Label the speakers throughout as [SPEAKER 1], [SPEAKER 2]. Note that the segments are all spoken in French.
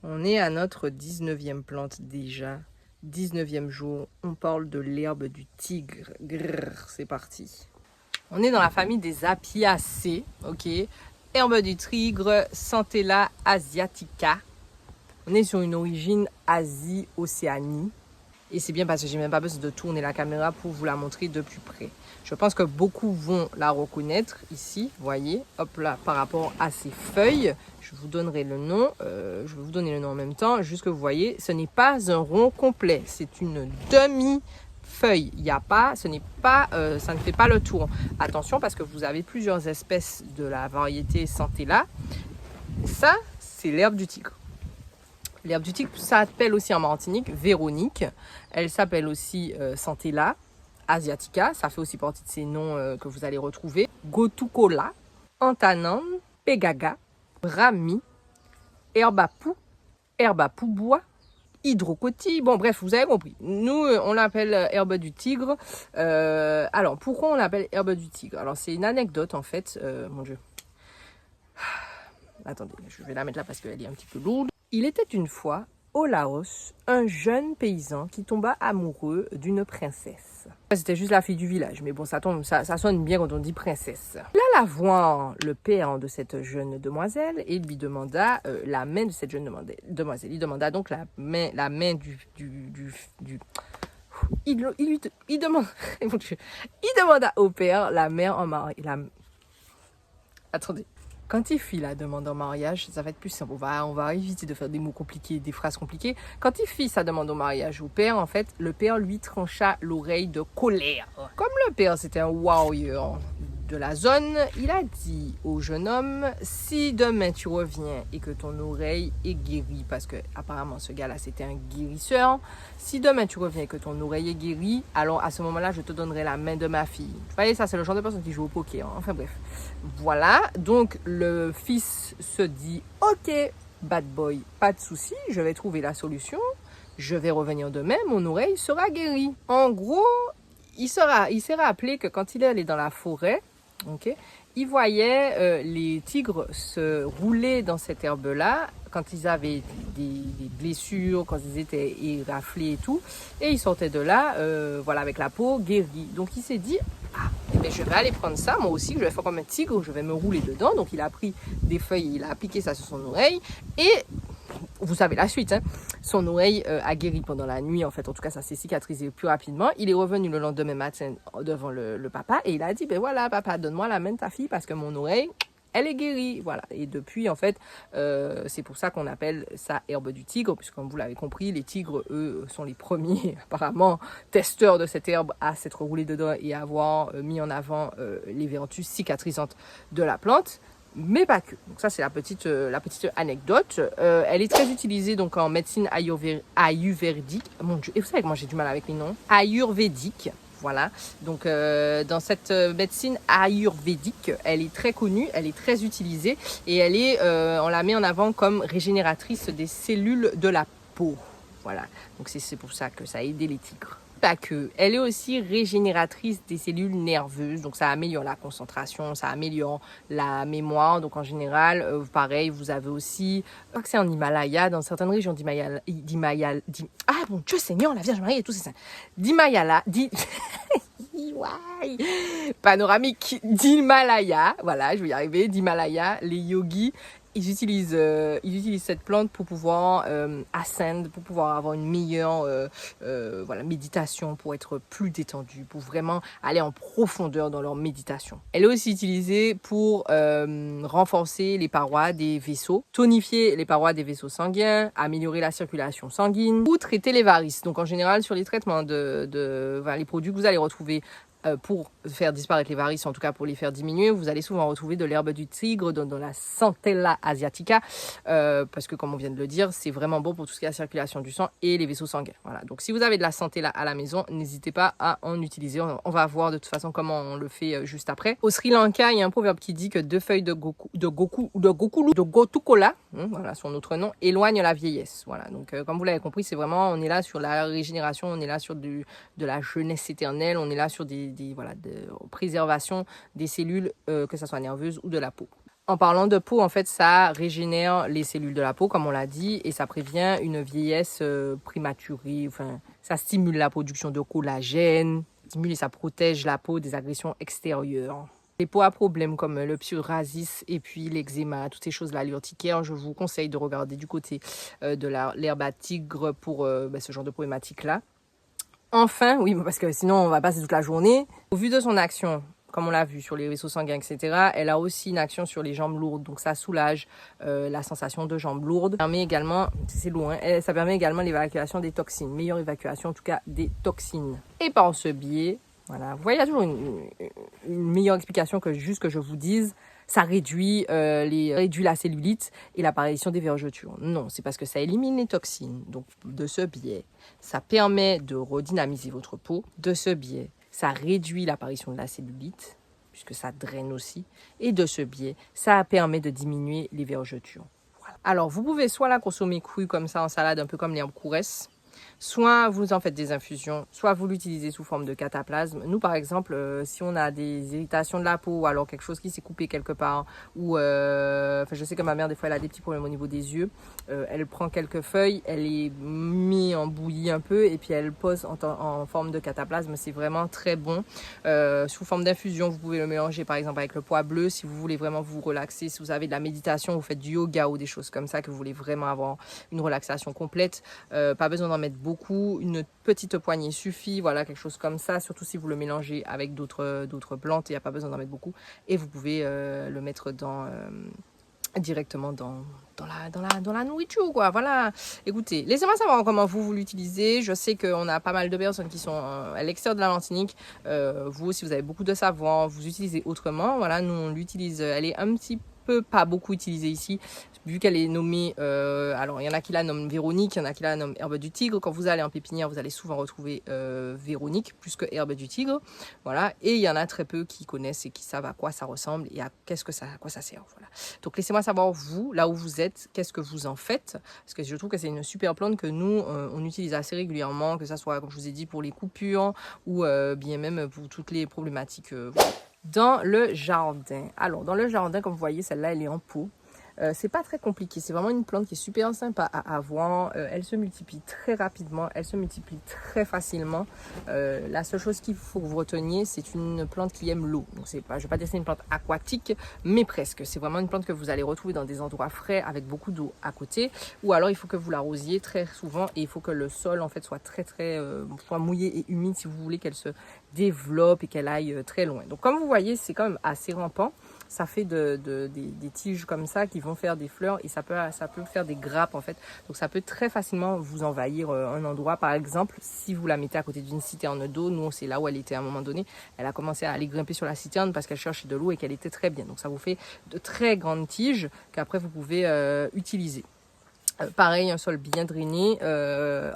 [SPEAKER 1] On est à notre 19e plante déjà. 19e jour, on parle de l'herbe du tigre. Grrr, c'est parti. On est dans la famille des Apiacées, ok. Herbe du tigre, Centella asiatica. On est sur une origine Asie-Océanie. Et c'est bien parce que j'ai même pas besoin de tourner la caméra pour vous la montrer de plus près. Je pense que beaucoup vont la reconnaître ici, voyez, hop là, par rapport à ces feuilles. Je vous donnerai le nom, je vais vous donner le nom en même temps, juste que vous voyez, ce n'est pas un rond complet, c'est une demi-feuille. Il n'y a pas, ce n'est pas, ça ne fait pas le tour. Attention parce que vous avez plusieurs espèces de la variété Centella. Ça, c'est l'herbe du tigre. L'herbe du tigre s'appelle aussi en Martinique Véronique. Elle s'appelle aussi Centella asiatica. Ça fait aussi partie de ces noms que vous allez retrouver. Gotukola, Antanan, Pegaga, Rami, Herbapou bois, Hydrocoti. Bon, bref, vous avez compris. Nous, on l'appelle herbe du tigre. Alors, pourquoi on l'appelle herbe du tigre? Alors, c'est une anecdote en fait. Mon Dieu. Attendez, je vais la mettre là parce qu'elle est un petit peu lourde. Il était une fois, au Laos, un jeune paysan qui tomba amoureux d'une princesse. C'était juste la fille du village, mais bon, ça sonne bien quand on dit princesse. Il alla voir le père de cette jeune demoiselle et lui demanda la main de cette jeune demoiselle. Il demanda donc la main il demanda au père la main en mariage. Attendez. Quand il fit la demande en mariage, ça va être plus simple. On va éviter de faire des mots compliqués, des phrases compliquées. Quand il fit sa demande en mariage au père, en fait, le père lui trancha l'oreille de colère. Comme le père, c'était un warrior de la zone, il a dit au jeune homme, si demain tu reviens et que ton oreille est guérie, parce que apparemment ce gars-là c'était un guérisseur, si demain tu reviens et que ton oreille est guérie, alors à ce moment-là je te donnerai la main de ma fille. Vous voyez, ça c'est le genre de personne qui joue au poker, hein. Enfin bref. Voilà, donc le fils se dit, ok, bad boy, pas de souci, je vais trouver la solution, je vais revenir demain, mon oreille sera guérie. En gros, il s'est rappelé que quand il est allé dans la forêt, okay, il voyait les tigres se rouler dans cette herbe-là quand ils avaient des blessures, quand ils étaient éraflés et tout, et ils sortaient de là, voilà, avec la peau guérie. Donc il s'est dit, ah, eh bien, je vais aller prendre ça, moi aussi, je vais faire comme un tigre, je vais me rouler dedans. Donc il a pris des feuilles, il a appliqué ça sur son oreille, et vous savez la suite, hein. Son oreille a guéri pendant la nuit, en fait. En tout cas, ça s'est cicatrisé plus rapidement. Il est revenu le lendemain matin devant le papa et il a dit, ben voilà, papa, donne-moi la main de ta fille parce que mon oreille, elle est guérie. Voilà. Et depuis, en fait, c'est pour ça qu'on appelle ça herbe du tigre, puisque comme vous l'avez compris, les tigres, eux, sont les premiers, apparemment, testeurs de cette herbe à s'être roulés dedans et à avoir mis en avant les vertus cicatrisantes de la plante. Mais pas que. Donc ça c'est la petite anecdote. Elle est très utilisée donc en médecine ayurvédique. Mon Dieu, et vous savez que moi j'ai du mal avec les noms. Ayurvédique. Voilà. Donc dans cette médecine ayurvédique, elle est très connue, elle est très utilisée et on la met en avant comme régénératrice des cellules de la peau. Voilà. Donc c'est pour ça que ça a aidé les tigres. Pas que, elle est aussi régénératrice des cellules nerveuses, donc ça améliore la concentration, ça améliore la mémoire. Donc en général, pareil, vous avez aussi, je crois que c'est en Himalaya, dans certaines régions ah mon Dieu Seigneur, la Vierge Marie et tout c'est ça, panoramique d'Himalaya, voilà, je vais y arriver, d'Himalaya, les yogis, ils utilisent cette plante pour pouvoir ascendre, pour pouvoir avoir une meilleure voilà, méditation, pour être plus détendu, pour vraiment aller en profondeur dans leur méditation. Elle est aussi utilisée pour renforcer les parois des vaisseaux, tonifier les parois des vaisseaux sanguins, améliorer la circulation sanguine ou traiter les varices. Donc en général, sur les traitements voilà, les produits que vous allez retrouver pour faire disparaître les varices, en tout cas pour les faire diminuer, vous allez souvent retrouver de l'herbe du tigre dans la Centella asiatica, parce que comme on vient de le dire, c'est vraiment bon pour tout ce qui est la circulation du sang et les vaisseaux sanguins. Voilà. Donc si vous avez de la Centella à la maison, n'hésitez pas à en utiliser. On va voir de toute façon comment on le fait juste après. Au Sri Lanka, il y a un proverbe qui dit que 2 feuilles de gotukola, voilà son autre nom, éloignent la vieillesse. Voilà. Donc comme vous l'avez compris, c'est vraiment, on est là sur la régénération, on est là sur de la jeunesse éternelle, on est là sur voilà, de préservation des cellules, que ce soit nerveuses ou de la peau. En parlant de peau, en fait, ça régénère les cellules de la peau, comme on l'a dit, et ça prévient une vieillesse prématurée. Enfin, ça stimule la production de collagène, stimule et ça protège la peau des agressions extérieures. Les peaux à problèmes comme le psoriasis et puis l'eczéma, toutes ces choses-là, l'urticaire, je vous conseille de regarder du côté de l'herbe à tigre pour ce genre de problématique-là. Enfin, oui, parce que sinon on va passer toute la journée. Au vu de son action, comme on l'a vu sur les vaisseaux sanguins, etc., elle a aussi une action sur les jambes lourdes. Donc ça soulage la sensation de jambes lourdes. Ça permet également, c'est loin, ça permet également l'évacuation des toxines. Meilleure évacuation en tout cas des toxines. Et par ce biais, voilà, vous voyez, il y a toujours une meilleure explication que juste que je vous dise. Ça réduit la cellulite et l'apparition des vergetures. Non, c'est parce que ça élimine les toxines. Donc, de ce biais, ça permet de redynamiser votre peau. De ce biais, ça réduit l'apparition de la cellulite, puisque ça draine aussi. Et de ce biais, ça permet de diminuer les vergetures. Voilà. Alors, vous pouvez soit la consommer crue comme ça en salade, un peu comme l'herbe couresse, soit vous en faites des infusions, soit vous l'utilisez sous forme de cataplasme. Nous, par exemple, si on a des irritations de la peau ou alors quelque chose qui s'est coupé quelque part, ou je sais que ma mère, des fois, elle a des petits problèmes au niveau des yeux, elle prend quelques feuilles, elle les met en bouillie un peu et puis elle pose en forme de cataplasme. C'est vraiment très bon. Sous forme d'infusion, vous pouvez le mélanger par exemple avec le pois bleu si vous voulez vraiment vous relaxer, si vous avez de la méditation, vous faites du yoga ou des choses comme ça, que vous voulez vraiment avoir une relaxation complète. Pas besoin d'en mettre beaucoup, une petite poignée suffit, voilà, quelque chose comme ça, surtout si vous le mélangez avec d'autres plantes, il n'y a pas besoin d'en mettre beaucoup, et vous pouvez le mettre directement dans la nourriture, quoi. Voilà. Écoutez, laissez-moi savoir comment vous l'utilisez. Je sais qu'on a pas mal de personnes qui sont à l'extérieur de la Martinique. Vous aussi, vous avez beaucoup de savoir, vous utilisez autrement. Voilà, nous, on l'utilise, elle est un petit peu, pas beaucoup utilisée ici, vu qu'elle est nommée, alors il y en a qui la nomment Véronique, il y en a qui la nomment herbe du tigre. Quand vous allez en pépinière, vous allez souvent retrouver Véronique plus que herbe du tigre. Voilà. Et il y en a très peu qui connaissent et qui savent à quoi ça ressemble et à quoi ça sert. Voilà. Donc laissez-moi savoir, vous, là où vous êtes, qu'est-ce que vous en faites, parce que je trouve que c'est une super plante que nous, on utilise assez régulièrement, que ça soit, comme je vous ai dit, pour les coupures ou bien même pour toutes les problématiques. Dans le jardin. Alors, dans le jardin, comme vous voyez, celle-là, elle est en pot. C'est pas très compliqué, c'est vraiment une plante qui est super sympa à avoir. Elle se multiplie très rapidement, elle se multiplie très facilement. La seule chose qu'il faut que vous reteniez, c'est une plante qui aime l'eau. Donc c'est pas, je vais pas dire que c'est une plante aquatique, mais presque. C'est vraiment une plante que vous allez retrouver dans des endroits frais avec beaucoup d'eau à côté. Ou alors il faut que vous l'arrosiez très souvent et il faut que le sol en fait soit soit mouillé et humide si vous voulez qu'elle se développe et qu'elle aille très loin. Donc comme vous voyez, c'est quand même assez rampant. Ça fait des tiges comme ça qui vont faire des fleurs et ça peut faire des grappes en fait. Donc ça peut très facilement vous envahir un endroit. Par exemple, si vous la mettez à côté d'une citerne d'eau, nous c'est là où elle était à un moment donné, elle a commencé à aller grimper sur la citerne parce qu'elle cherchait de l'eau et qu'elle était très bien. Donc ça vous fait de très grandes tiges qu'après vous pouvez utiliser. Pareil, un sol bien drainé,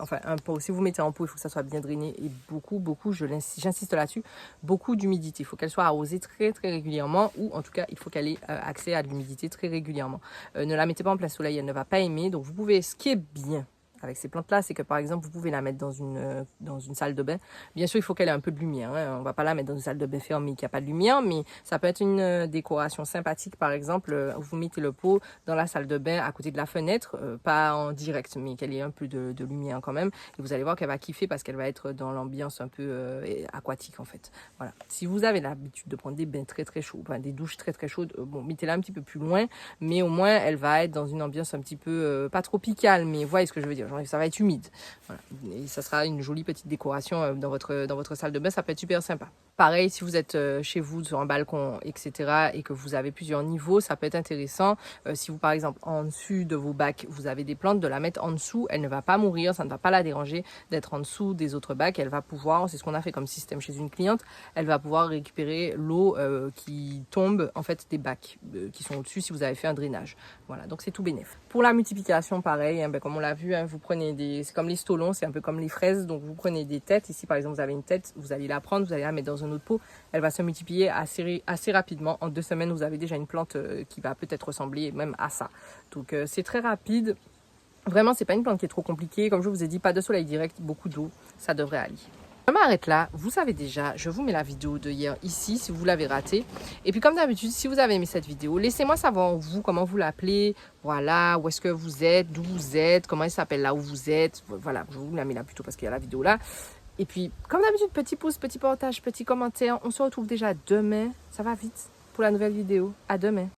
[SPEAKER 1] enfin un pot, si vous mettez en pot, il faut que ça soit bien drainé et beaucoup, j'insiste là-dessus, beaucoup d'humidité. Il faut qu'elle soit arrosée très très régulièrement ou en tout cas, il faut qu'elle ait accès à de l'humidité très régulièrement. Ne la mettez pas en plein soleil, elle ne va pas aimer. Donc vous pouvez, ce qui est bien avec ces plantes-là, c'est que par exemple, vous pouvez la mettre dans une salle de bain. Bien sûr, il faut qu'elle ait un peu de lumière. Hein. On va pas la mettre dans une salle de bain fermée qui a pas de lumière, mais ça peut être une décoration sympathique. Par exemple, vous mettez le pot dans la salle de bain à côté de la fenêtre, pas en direct, mais qu'elle ait un peu de lumière quand même. Et vous allez voir qu'elle va kiffer parce qu'elle va être dans l'ambiance un peu aquatique en fait. Voilà. Si vous avez l'habitude de prendre des bains très très chauds, enfin, des douches très très chaudes, bon, mettez-la un petit peu plus loin, mais au moins elle va être dans une ambiance un petit peu pas tropicale, mais vous voyez ce que je veux dire. Ça va être humide. Voilà. Et ça sera une jolie petite décoration dans votre salle de bain. Ça peut être super sympa. Pareil, si vous êtes chez vous, sur un balcon, etc., et que vous avez plusieurs niveaux, ça peut être intéressant. Si vous, par exemple, en dessus de vos bacs, vous avez des plantes, de la mettre en dessous, elle ne va pas mourir, ça ne va pas la déranger d'être en dessous des autres bacs. Elle va pouvoir, c'est ce qu'on a fait comme système chez une cliente, elle va pouvoir récupérer l'eau qui tombe, en fait, des bacs qui sont au-dessus si vous avez fait un drainage. Voilà, donc c'est tout bénef. Pour la multiplication, pareil, hein, comme on l'a vu, hein, vous prenez c'est comme les stolons, c'est un peu comme les fraises, donc vous prenez des têtes. Ici, par exemple, vous avez une tête, vous allez la prendre, vous allez la mettre dans un autre pot, elle va se multiplier assez rapidement. En 2 semaines, vous avez déjà une plante qui va peut-être ressembler même à ça. Donc c'est très rapide. Vraiment, c'est pas une plante qui est trop compliquée. Comme je vous ai dit, pas de soleil direct, beaucoup d'eau, ça devrait aller. Je m'arrête là, vous savez déjà, je vous mets la vidéo de hier ici si vous l'avez ratée. Et puis comme d'habitude, si vous avez aimé cette vidéo, laissez-moi savoir vous, comment vous l'appelez, voilà, où est-ce que vous êtes, d'où vous êtes, comment il s'appelle là où vous êtes. Voilà, je vous la mets là plutôt parce qu'il y a la vidéo là. Et puis, comme d'habitude, petit pouce, petit partage, petit commentaire. On se retrouve déjà demain, ça va vite, pour la nouvelle vidéo. À demain.